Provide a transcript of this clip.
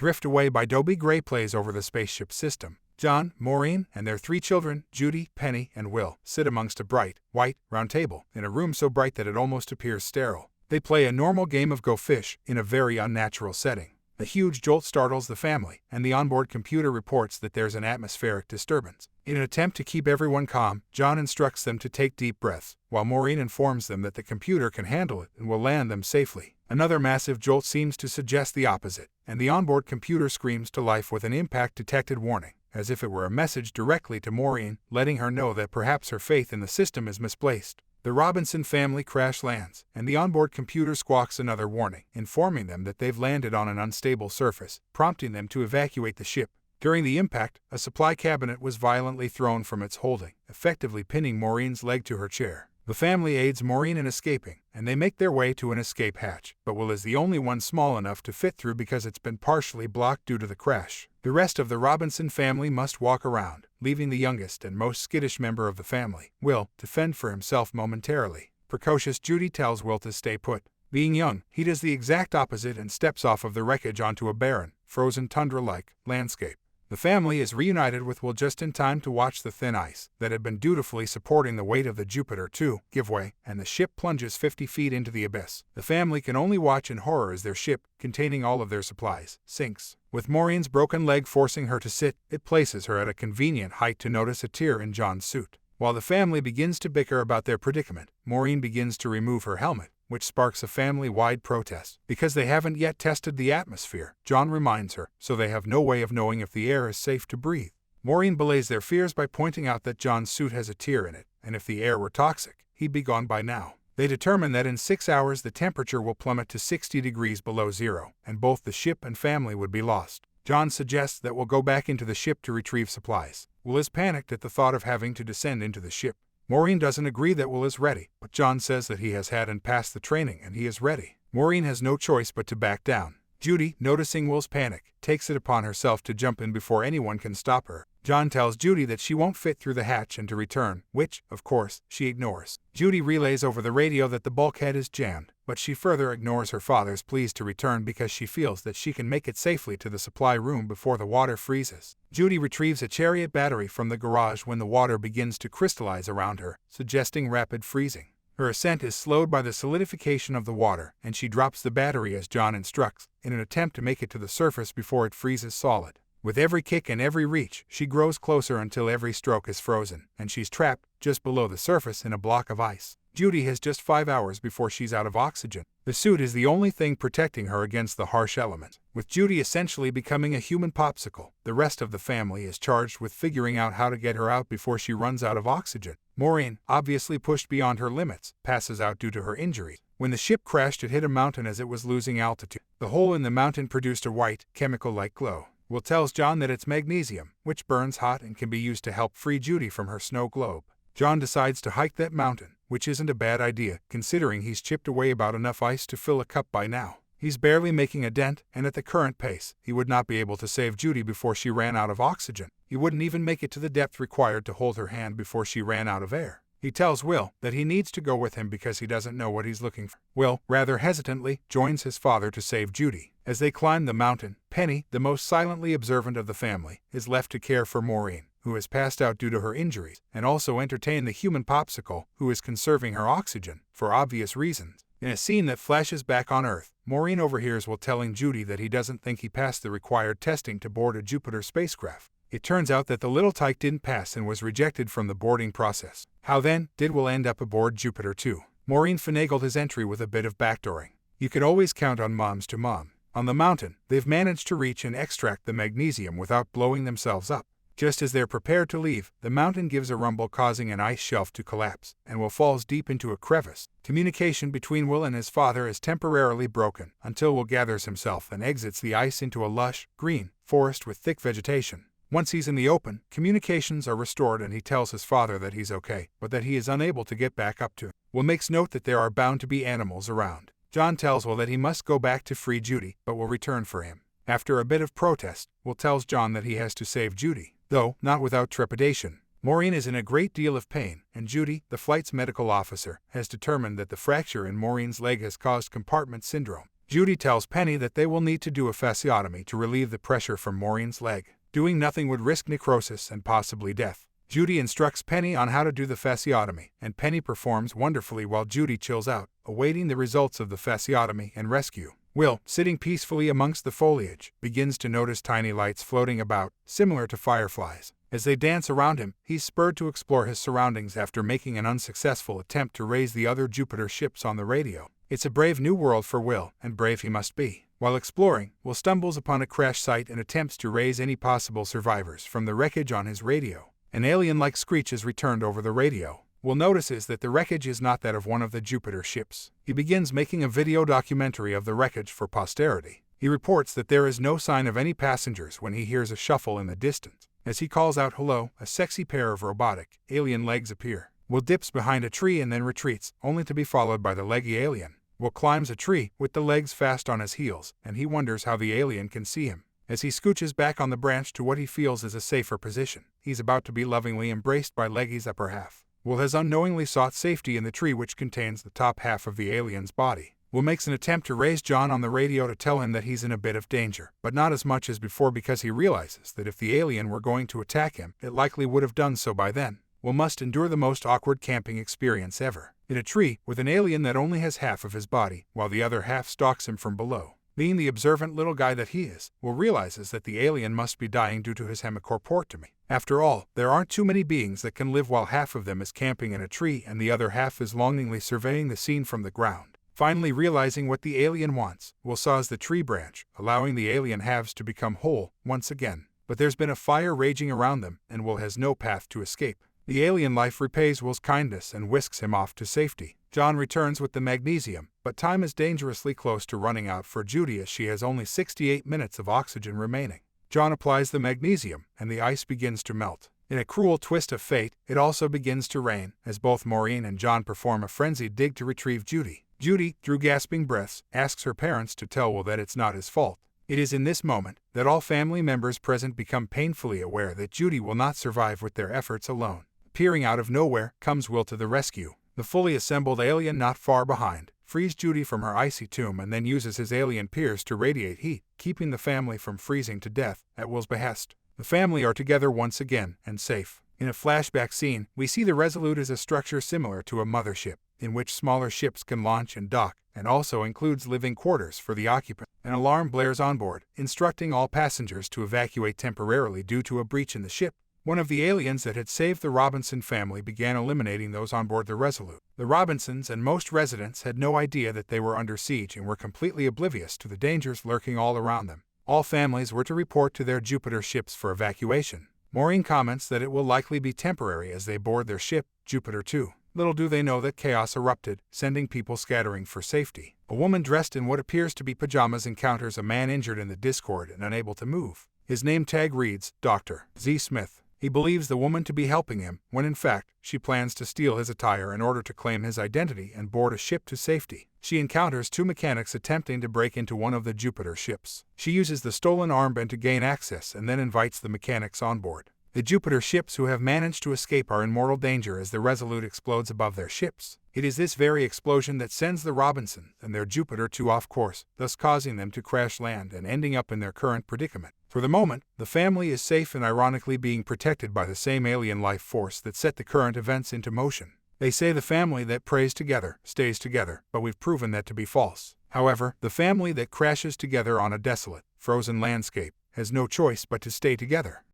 Drift Away by Dobie Gray plays over the spaceship system. John, Maureen, and their 3 children, Judy, Penny, and Will, sit amongst a bright, white, round table, in a room so bright that it almost appears sterile. They play a normal game of Go Fish in a very unnatural setting. A huge jolt startles the family, and the onboard computer reports that there's an atmospheric disturbance. In an attempt to keep everyone calm, John instructs them to take deep breaths, while Maureen informs them that the computer can handle it and will land them safely. Another massive jolt seems to suggest the opposite, and the onboard computer screams to life with an impact detected warning, as if it were a message directly to Maureen, letting her know that perhaps her faith in the system is misplaced. The Robinson family crash lands, and the onboard computer squawks another warning, informing them that they've landed on an unstable surface, prompting them to evacuate the ship. During the impact, a supply cabinet was violently thrown from its holding, effectively pinning Maureen's leg to her chair. The family aids Maureen in escaping, and they make their way to an escape hatch, but Will is the only one small enough to fit through because it's been partially blocked due to the crash. The rest of the Robinson family must walk around, leaving the youngest and most skittish member of the family, Will, to fend for himself momentarily. Precocious Judy tells Will to stay put. Being young, he does the exact opposite and steps off of the wreckage onto a barren, frozen tundra-like landscape. The family is reunited with Will just in time to watch the thin ice that had been dutifully supporting the weight of the Jupiter II give way, and the ship plunges 50 feet into the abyss. The family can only watch in horror as their ship, containing all of their supplies, sinks. With Maureen's broken leg forcing her to sit, it places her at a convenient height to notice a tear in John's suit. While the family begins to bicker about their predicament, Maureen begins to remove her helmet, which sparks a family-wide protest. Because they haven't yet tested the atmosphere, John reminds her, so they have no way of knowing if the air is safe to breathe. Maureen belays their fears by pointing out that John's suit has a tear in it, and if the air were toxic, he'd be gone by now. They determine that in 6 hours the temperature will plummet to 60 degrees below zero, and both the ship and family would be lost. John suggests that Will go back into the ship to retrieve supplies. Will is panicked at the thought of having to descend into the ship. Maureen doesn't agree that Will is ready, but John says that he has had and passed the training and he is ready. Maureen has no choice but to back down. Judy, noticing Will's panic, takes it upon herself to jump in before anyone can stop her. John tells Judy that she won't fit through the hatch and to return, which, of course, she ignores. Judy relays over the radio that the bulkhead is jammed, but she further ignores her father's pleas to return because she feels that she can make it safely to the supply room before the water freezes. Judy retrieves a chariot battery from the garage when the water begins to crystallize around her, suggesting rapid freezing. Her ascent is slowed by the solidification of the water, and she drops the battery as John instructs, in an attempt to make it to the surface before it freezes solid. With every kick and every reach, she grows closer until every stroke is frozen, and she's trapped, just below the surface in a block of ice. Judy has just 5 hours before she's out of oxygen. The suit is the only thing protecting her against the harsh elements. With Judy essentially becoming a human popsicle, the rest of the family is charged with figuring out how to get her out before she runs out of oxygen. Maureen, obviously pushed beyond her limits, passes out due to her injuries. When the ship crashed, it hit a mountain as it was losing altitude. The hole in the mountain produced a white, chemical-like glow. Will tells John that it's magnesium, which burns hot and can be used to help free Judy from her snow globe. John decides to hike that mountain, which isn't a bad idea, considering he's chipped away about enough ice to fill a cup by now. He's barely making a dent, and at the current pace, he would not be able to save Judy before she ran out of oxygen. He wouldn't even make it to the depth required to hold her hand before she ran out of air. He tells Will that he needs to go with him because he doesn't know what he's looking for. Will, rather hesitantly, joins his father to save Judy. As they climb the mountain, Penny, the most silently observant of the family, is left to care for Maureen, who has passed out due to her injuries, and also entertain the human popsicle, who is conserving her oxygen, for obvious reasons. In a scene that flashes back on Earth, Maureen overhears Will telling Judy that he doesn't think he passed the required testing to board a Jupiter spacecraft. It turns out that the little tyke didn't pass and was rejected from the boarding process. How then did Will end up aboard Jupiter 2? Maureen finagled his entry with a bit of backdooring. You could always count on moms to mom. On the mountain, they've managed to reach and extract the magnesium without blowing themselves up. Just as they're prepared to leave, the mountain gives a rumble causing an ice shelf to collapse, and Will falls deep into a crevice. Communication between Will and his father is temporarily broken, until Will gathers himself and exits the ice into a lush, green forest with thick vegetation. Once he's in the open, communications are restored and he tells his father that he's okay, but that he is unable to get back up to. Will makes note that there are bound to be animals around. John tells Will that he must go back to free Judy, but will return for him. After a bit of protest, Will tells John that he has to save Judy, though not without trepidation. Maureen is in a great deal of pain, and Judy, the flight's medical officer, has determined that the fracture in Maureen's leg has caused compartment syndrome. Judy tells Penny that they will need to do a fasciotomy to relieve the pressure from Maureen's leg. Doing nothing would risk necrosis and possibly death. Judy instructs Penny on how to do the fasciotomy, and Penny performs wonderfully while Judy chills out, awaiting the results of the fasciotomy and rescue. Will, sitting peacefully amongst the foliage, begins to notice tiny lights floating about, similar to fireflies. As they dance around him, he's spurred to explore his surroundings after making an unsuccessful attempt to raise the other Jupiter ships on the radio. It's a brave new world for Will, and brave he must be. While exploring, Will stumbles upon a crash site and attempts to raise any possible survivors from the wreckage on his radio. An alien-like screech is returned over the radio. Will notices that the wreckage is not that of one of the Jupiter ships. He begins making a video documentary of the wreckage for posterity. He reports that there is no sign of any passengers when he hears a shuffle in the distance. As he calls out hello, a sexy pair of robotic, alien legs appear. Will dips behind a tree and then retreats, only to be followed by the leggy alien. Will climbs a tree, with the legs fast on his heels, and he wonders how the alien can see him. As he scooches back on the branch to what he feels is a safer position, he's about to be lovingly embraced by Leggy's upper half. Will has unknowingly sought safety in the tree which contains the top half of the alien's body. Will makes an attempt to raise John on the radio to tell him that he's in a bit of danger, but not as much as before because he realizes that if the alien were going to attack him, it likely would have done so by then. Will must endure the most awkward camping experience ever. In a tree, with an alien that only has half of his body, while the other half stalks him from below. Being the observant little guy that he is, Will realizes that the alien must be dying due to his hemicorportomy. After all, there aren't too many beings that can live while half of them is camping in a tree and the other half is longingly surveying the scene from the ground. Finally realizing what the alien wants, Will saws the tree branch, allowing the alien halves to become whole, once again. But there's been a fire raging around them, and Will has no path to escape. The alien life repays Will's kindness and whisks him off to safety. John returns with the magnesium, but time is dangerously close to running out for Judy as she has only 68 minutes of oxygen remaining. John applies the magnesium, and the ice begins to melt. In a cruel twist of fate, it also begins to rain, as both Maureen and John perform a frenzied dig to retrieve Judy. Judy, through gasping breaths, asks her parents to tell Will that it's not his fault. It is in this moment that all family members present become painfully aware that Judy will not survive with their efforts alone. Appearing out of nowhere, comes Will to the rescue. The fully assembled alien not far behind frees Judy from her icy tomb and then uses his alien peers to radiate heat, keeping the family from freezing to death, at Will's behest. The family are together once again, and safe. In a flashback scene, we see the Resolute as a structure similar to a mothership, in which smaller ships can launch and dock, and also includes living quarters for the occupant. An alarm blares on board, instructing all passengers to evacuate temporarily due to a breach in the ship. One of the aliens that had saved the Robinson family began eliminating those on board the Resolute. The Robinsons and most residents had no idea that they were under siege and were completely oblivious to the dangers lurking all around them. All families were to report to their Jupiter ships for evacuation. Maureen comments that it will likely be temporary as they board their ship, Jupiter 2. Little do they know that chaos erupted, sending people scattering for safety. A woman dressed in what appears to be pajamas encounters a man injured in the Discord and unable to move. His name tag reads, Dr. Z. Smith. He believes the woman to be helping him, when in fact, she plans to steal his attire in order to claim his identity and board a ship to safety. She encounters two mechanics attempting to break into one of the Jupiter ships. She uses the stolen armband to gain access and then invites the mechanics on board. The Jupiter ships who have managed to escape are in mortal danger as the Resolute explodes above their ships. It is this very explosion that sends the Robinsons and their Jupiter 2 off course, thus causing them to crash land and ending up in their current predicament. For the moment, the family is safe and ironically being protected by the same alien life force that set the current events into motion. They say the family that prays together stays together, but we've proven that to be false. However, the family that crashes together on a desolate, frozen landscape has no choice but to stay together.